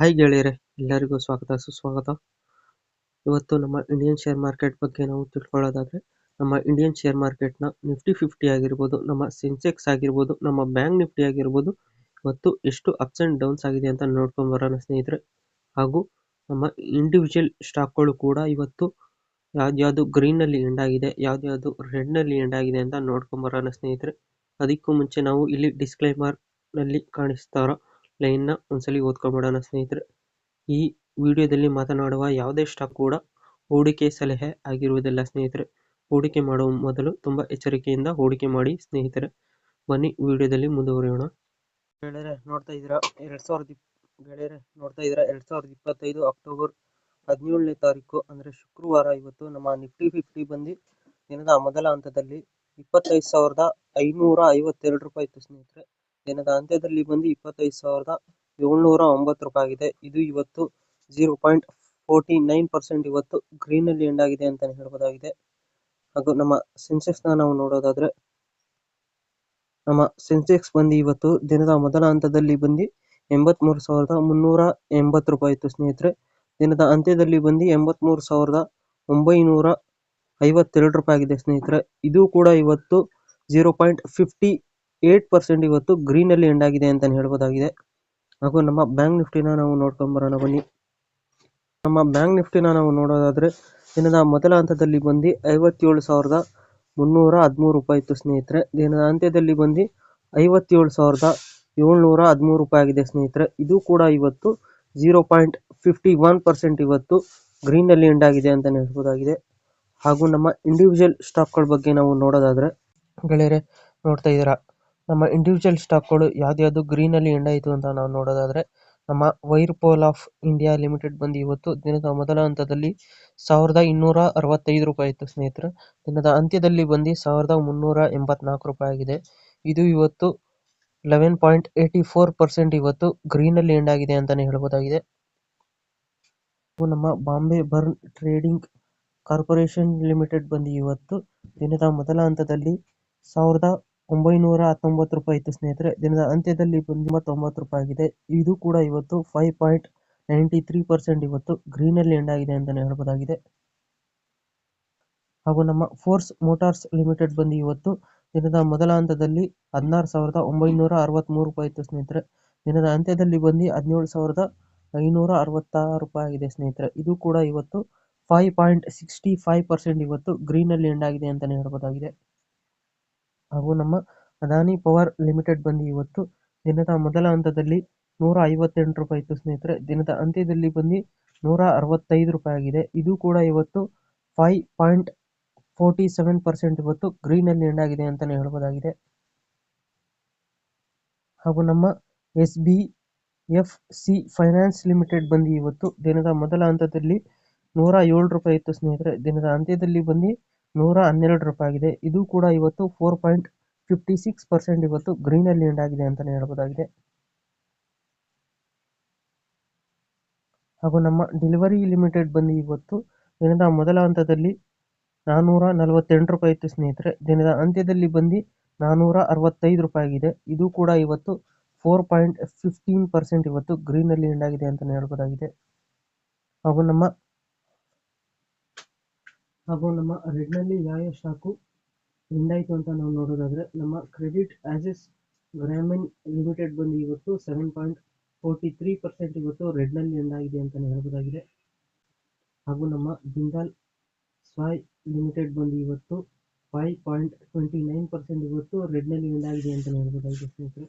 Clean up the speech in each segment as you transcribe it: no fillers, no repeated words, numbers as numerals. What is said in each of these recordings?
Hi ಗೆಳೆಯರೆ, ಎಲ್ಲರಿಗೂ ಸ್ವಾಗತ ಸುಸ್ವಾಗತ. ಇವತ್ತು ನಮ್ಮ ಇಂಡಿಯನ್ ಶೇರ್ ಮಾರ್ಕೆಟ್ ಬಗ್ಗೆ ನಾವು ತಿಳ್ಕೊಳ್ಳೋದಾದ್ರೆ, ನಮ್ಮ ಇಂಡಿಯನ್ ಶೇರ್ ಮಾರ್ಕೆಟ್ನ ನಿಫ್ಟಿ 50 ಆಗಿರ್ಬೋದು, ನಮ್ಮ ಸೆನ್ಸೆಕ್ಸ್ ಆಗಿರ್ಬೋದು, ನಮ್ಮ ಬ್ಯಾಂಕ್ ನಿಫ್ಟಿ ಆಗಿರ್ಬೋದು, ಇವತ್ತು ಎಷ್ಟು ಅಪ್ಸ್ ಅಂಡ್ ಡೌನ್ಸ್ ಆಗಿದೆ ಅಂತ ನೋಡ್ಕೊಂಡ್ ಬರೋಣ ಸ್ನೇಹಿತರೆ. ಹಾಗೂ ನಮ್ಮ ಇಂಡಿವಿಜುವಲ್ ಸ್ಟಾಕ್ಗಳು ಕೂಡ ಇವತ್ತು ಯಾವ್ದ್ಯಾವ್ದು ಗ್ರೀನಲ್ಲಿ ಎಂಡ್ ಆಗಿದೆ, ಯಾವ್ದ್ಯಾವ್ದು ರೆಡ್ನಲ್ಲಿ ಎಂಡ್ ಆಗಿದೆ ಅಂತ ನೋಡ್ಕೊಂಡ್ ಬರೋಣ ಸ್ನೇಹಿತರೆ. ಅದಕ್ಕೂ ಮುಂಚೆ ನಾವು ಇಲ್ಲಿ ಡಿಸ್ಕ್ಲೈಮರ್ ನಲ್ಲಿ ಕಾಣಿಸ್ತಾರೋ ಲೈನ್ನ ಒಂದ್ಸಲಿ ಓದ್ಕೊಂಡ್ಬಿಡೋಣ ಸ್ನೇಹಿತರೆ. ಈ ವಿಡಿಯೋದಲ್ಲಿ ಮಾತನಾಡುವ ಯಾವುದೇ ಸ್ಟಾಕ್ ಕೂಡ ಹೂಡಿಕೆ ಸಲಹೆ ಆಗಿರುವುದಿಲ್ಲ ಸ್ನೇಹಿತರೆ. ಹೂಡಿಕೆ ಮಾಡುವ ಮೊದಲು ತುಂಬಾ ಎಚ್ಚರಿಕೆಯಿಂದ ಹೂಡಿಕೆ ಮಾಡಿ ಸ್ನೇಹಿತರೆ. ಬನ್ನಿ ವಿಡಿಯೋದಲ್ಲಿ ಮುಂದುವರಿಯೋಣ. ಗೆಳೆಯರೆ ನೋಡ್ತಾ ಇದ್ದೀರಾ 2025 ಅಕ್ಟೋಬರ್ 17ನೇ ತಾರೀಕು ಅಂದ್ರೆ ಶುಕ್ರವಾರ. ಇವತ್ತು ನಮ್ಮ ನಿಫ್ಟಿ 50 ಬಂದು ದಿನದ ಮೊದಲ ಹಂತದಲ್ಲಿ 25,552 ರೂಪಾಯಿ ಇತ್ತು ಸ್ನೇಹಿತರೆ. ದಿನದ ಅಂತ್ಯದಲ್ಲಿ ಬಂದು 25,709 ರೂಪಾಯಿ ಆಗಿದೆ. ಇದು ಇವತ್ತು 0.49% ಇವತ್ತು ಗ್ರೀನ್ ಅಲ್ಲಿ ಎಂಡ್ ಆಗಿದೆ ಅಂತಾನೆ ಹೇಳ್ಬೋದಾಗಿದೆ. ಹಾಗೂ ನಮ್ಮ ಸೆನ್ಸೆಕ್ಸ್ ನಾವು ನೋಡೋದಾದ್ರೆ, ನಮ್ಮ ಸೆನ್ಸೆಕ್ಸ್ ಬಂದು ಇವತ್ತು ದಿನದ ಮೊದಲ ಹಂತದಲ್ಲಿ ಬಂದು 83,380 ರೂಪಾಯಿ ಇತ್ತು ಸ್ನೇಹಿತರೆ. ದಿನದ ಅಂತ್ಯದಲ್ಲಿ ಬಂದು 83,952 ರೂಪಾಯಿ ಆಗಿದೆ ಸ್ನೇಹಿತರೆ. ಇದು ಕೂಡ ಇವತ್ತು 0.58% ಇವತ್ತು ಗ್ರೀನ್ ಅಲ್ಲಿ ಎಂಡ್ ಆಗಿದೆ ಅಂತಾನೆ ಹೇಳ್ಬೋದಾಗಿದೆ. ಹಾಗೂ ನಮ್ಮ ಬ್ಯಾಂಕ್ ನಿಫ್ಟಿನ ನಾವು ನೋಡ್ಕೊಂಡ್ ಬರೋಣ ಬನ್ನಿ. ನಮ್ಮ ಬ್ಯಾಂಕ್ ನಿಫ್ಟಿನ ನಾವು ನೋಡೋದಾದ್ರೆ, ದಿನದ ಮೊದಲ ಹಂತದಲ್ಲಿ ಬಂದು 57,313 ರೂಪಾಯಿ ಇತ್ತು ಸ್ನೇಹಿತರೆ. ದಿನದ ಅಂತ್ಯದಲ್ಲಿ ಬಂದು 57,713 ರೂಪಾಯಿ ಆಗಿದೆ ಸ್ನೇಹಿತರೆ. ಇದು ಕೂಡ ಇವತ್ತು 0.51% ಇವತ್ತು ಗ್ರೀನ್ ಅಲ್ಲಿ ಎಂಡ್ ಆಗಿದೆ ಅಂತಾನೆ ಹೇಳ್ಬೋದಾಗಿದೆ. ಹಾಗೂ ನಮ್ಮ ಇಂಡಿವಿಜುವಲ್ ಸ್ಟಾಕ್ಗಳ ಬಗ್ಗೆ ನಾವು ನೋಡೋದಾದ್ರೆ, ಗೆಳೆಯರೆ ನೋಡ್ತಾ ಇದ್ದೀರಾ, ನಮ್ಮ ಇಂಡಿವಿಜುವಲ್ ಸ್ಟಾಕ್ಗಳು ಯಾವ್ದ್ಯಾವ್ದು ಗ್ರೀನ್ ಅಲ್ಲಿ ಎಂಡ್ ಆಯಿತು ಅಂತ ನಾವು ನೋಡೋದಾದ್ರೆ, ನಮ್ಮ ವೈರ್ಪೂಲ್ ಆಫ್ ಇಂಡಿಯಾ ಲಿಮಿಟೆಡ್ ಬಂದು ಇವತ್ತು ದಿನದ ಮೊದಲ ಹಂತದಲ್ಲಿ 1,265 ರೂಪಾಯಿ ಇತ್ತು ಸ್ನೇಹಿತರೆ. ದಿನದ ಅಂತ್ಯದಲ್ಲಿ ಬಂದು 1,384 ರೂಪಾಯಿ ಆಗಿದೆ. ಇದು ಇವತ್ತು 11.84% ಇವತ್ತು ಗ್ರೀನ್ ಅಲ್ಲಿ ಎಂಡ್ ಆಗಿದೆ ಅಂತಾನೆ ಹೇಳ್ಬೋದಾಗಿದೆ. ನಮ್ಮ Bombay Burmah trading corporation limited ಬಂದು ಇವತ್ತು ದಿನದ ಮೊದಲ ಹಂತದಲ್ಲಿ 1,919 ರೂಪಾಯಿ ಇತ್ತು ಸ್ನೇಹಿತರೆ. ದಿನದ ಅಂತ್ಯದಲ್ಲಿ ಬಂದು 90 ರೂಪಾಯಿ ಆಗಿದೆ. ಇದು ಕೂಡ ಇವತ್ತು 5.93% ಇವತ್ತು ಗ್ರೀನ್ ಅಲ್ಲಿ ಎಂಡ್ ಆಗಿದೆ ಅಂತಾನೆ ಹೇಳ್ಬೋದಾಗಿದೆ. ಹಾಗೂ ನಮ್ಮ ಫೋರ್ಸ್ ಮೋಟಾರ್ಸ್ ಲಿಮಿಟೆಡ್ ಬಂದು ಇವತ್ತು ದಿನದ ಮೊದಲ ಹಂತದಲ್ಲಿ 16,963 ರೂಪಾಯಿ ಇತ್ತು ಸ್ನೇಹಿತರೆ. ದಿನದ ಅಂತ್ಯದಲ್ಲಿ ಬಂದು 17,566 ರೂಪಾಯಿ ಆಗಿದೆ ಸ್ನೇಹಿತರೆ. ಇದು ಕೂಡ ಇವತ್ತು 5.65% ಇವತ್ತು ಗ್ರೀನ್ ಅಲ್ಲಿ ಎಂಡ್ ಆಗಿದೆ ಅಂತಾನೆ ಹೇಳ್ಬೋದಾಗಿದೆ. ಹಾಗೂ ನಮ್ಮ ಅದಾನಿ ಪವರ್ ಲಿಮಿಟೆಡ್ ಬಂದು ಇವತ್ತು ದಿನದ ಮೊದಲ ಹಂತದಲ್ಲಿ 158 ರೂಪಾಯಿ ಇತ್ತು ಸ್ನೇಹಿತರೆ. ದಿನದ ಅಂತ್ಯದಲ್ಲಿ ಬಂದು 165 ರೂಪಾಯಿ ಆಗಿದೆ. ಇದು ಕೂಡ ಇವತ್ತು 5.47% ಇವತ್ತು ಗ್ರೀನ್ ಅಲ್ಲಿ ಎಂಡ್ ಆಗಿದೆ ಅಂತಾನೆ ಹೇಳ್ಬೋದಾಗಿದೆ. ಹಾಗೂ ನಮ್ಮ SBFC ಫೈನಾನ್ಸ್ ಲಿಮಿಟೆಡ್ ಬಂದು ಇವತ್ತು ದಿನದ ಮೊದಲ ಹಂತದಲ್ಲಿ 107 ರೂಪಾಯಿ ಇತ್ತು ಸ್ನೇಹಿತರೆ. ದಿನದ ಅಂತ್ಯದಲ್ಲಿ ಬಂದು 112 ರೂಪಾಯಿ ಆಗಿದೆ. ಇದು ಕೂಡ ಇವತ್ತು 4.56% ಇವತ್ತು ಗ್ರೀನ್ ಅಲ್ಲಿ ಎಂಡ್ ಆಗಿದೆ ಅಂತಾನೆ ಹೇಳ್ಬೋದಾಗಿದೆ. ಹಾಗೂ ನಮ್ಮ ಡೆಲಿವರಿ ಲಿಮಿಟೆಡ್ ಬಂದು ಇವತ್ತು ದಿನದ ಮೊದಲ ಹಂತದಲ್ಲಿ 448 ರೂಪಾಯಿ ಇತ್ತು ಸ್ನೇಹಿತರೆ. ದಿನದ ಅಂತ್ಯದಲ್ಲಿ ಬಂದು 465 ರೂಪಾಯಿ ಆಗಿದೆ. ಇದು ಕೂಡ ಇವತ್ತು 4.15% ಇವತ್ತು ಗ್ರೀನ್ ಅಲ್ಲಿ ಎಂಡ್ ಆಗಿದೆ ಅಂತಾನೆ ಹೇಳ್ಬೋದಾಗಿದೆ. ಹಾಗೂ ನಮ್ಮ ರೆಡ್ ನಲ್ಲಿ ಯಾವ ಸ್ಟಾಕು ಎಂಡ್ ಆಯ್ತು ಅಂತ ನಾವು ನೋಡೋದಾದ್ರೆ, ನಮ್ಮ ಕ್ರೆಡಿಟ್ ಆಸೆಸ್ ಗ್ರಾಮೀಣ್ ಲಿಮಿಟೆಡ್ ಬಂದು ಇವತ್ತು 7.43% ಇವತ್ತು ರೆಡ್ ನಲ್ಲಿ ಎಂಡ್ ಆಗಿದೆ ಅಂತಾನೆ ಹೇಳ್ಬೋದಾಗಿದೆ. ಹಾಗೂ ನಮ್ಮ ಜಿಂದಾಲ್ ಸ್ವಾಯ್ ಲಿಮಿಟೆಡ್ ಬಂದು ಇವತ್ತು 5.29% ಇವತ್ತು ರೆಡ್ ನಲ್ಲಿ ಎಂಡ್ ಆಗಿದೆ ಅಂತಾನೆ ಹೇಳ್ಬೋದಾಗಿದೆ ಸ್ನೇಹಿತರೆ.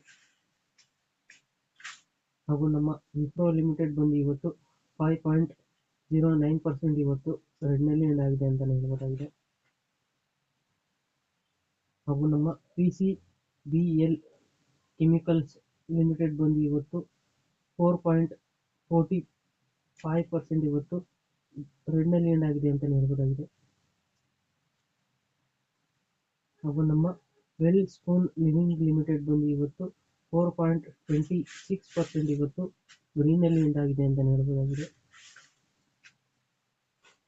ಹಾಗೂ ನಮ್ಮ ವಿಪ್ರೋ ಲಿಮಿಟೆಡ್ ಬಂದು ಇವತ್ತು 5.09% ಇವತ್ತು ರೆಡ್ ನಲ್ಲಿ ಎಂಡ್ ಆಗಿದೆ ಅಂತಾನೆ ಹೇಳ್ಬೋದಾಗಿದೆ. ಹಾಗೂ ನಮ್ಮ PCBL ಕೆಮಿಕಲ್ಸ್ ಲಿಮಿಟೆಡ್ ಬಂದು ಇವತ್ತು 4.45% ಇವತ್ತು ರೆಡ್ ನಲ್ಲಿ ಎಂಡ್ ಆಗಿದೆ ಅಂತಾನೆ ಹೇಳ್ಬೋದಾಗಿದೆ. ಹಾಗೂ ನಮ್ಮ ವೆಲ್ ಸ್ಪೂನ್ ಲಿವಿಂಗ್ ಲಿಮಿಟೆಡ್ ಬಂದು ಇವತ್ತು 4.26% ಇವತ್ತು ಗ್ರೀನ್ ಅಲ್ಲಿ ಎಂಡ್ ಆಗಿದೆ ಅಂತಾನೆ ಹೇಳ್ಬೋದಾಗಿದೆ.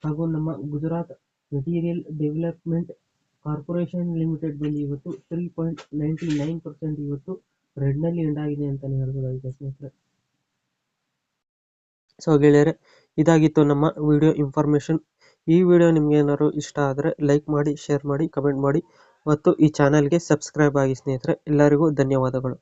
ಹಾಗೂ ನಮ್ಮ Gujarat material development corporation limited ಬಂದು ಇವತ್ತು 3.99% ಇವತ್ತು ರೆಡ್ ನಲ್ಲಿ ಎಂಡ್ ಆಗಿದೆ ಅಂತಾನೆ ಹೇಳ್ಬೋದಾಗಿದೆ ಸ್ನೇಹಿತರೆ. ಸೊ ಗೆಳೆಯರೆ, ಇದಾಗಿತ್ತು ನಮ್ಮ ವಿಡಿಯೋ ಇನ್ಫಾರ್ಮೇಷನ್. ಈ ವಿಡಿಯೋ ನಿಮ್ಗೆ ಏನಾದ್ರು ಇಷ್ಟ ಆದರೆ ಲೈಕ್ ಮಾಡಿ, ಶೇರ್ ಮಾಡಿ, ಕಮೆಂಟ್ ಮಾಡಿ ಮತ್ತು ಈ ಚಾನಲ್ಗೆ ಸಬ್ಸ್ಕ್ರೈಬ್ ಆಗಿ ಸ್ನೇಹಿತರೆ. ಎಲ್ಲರಿಗೂ ಧನ್ಯವಾದಗಳು.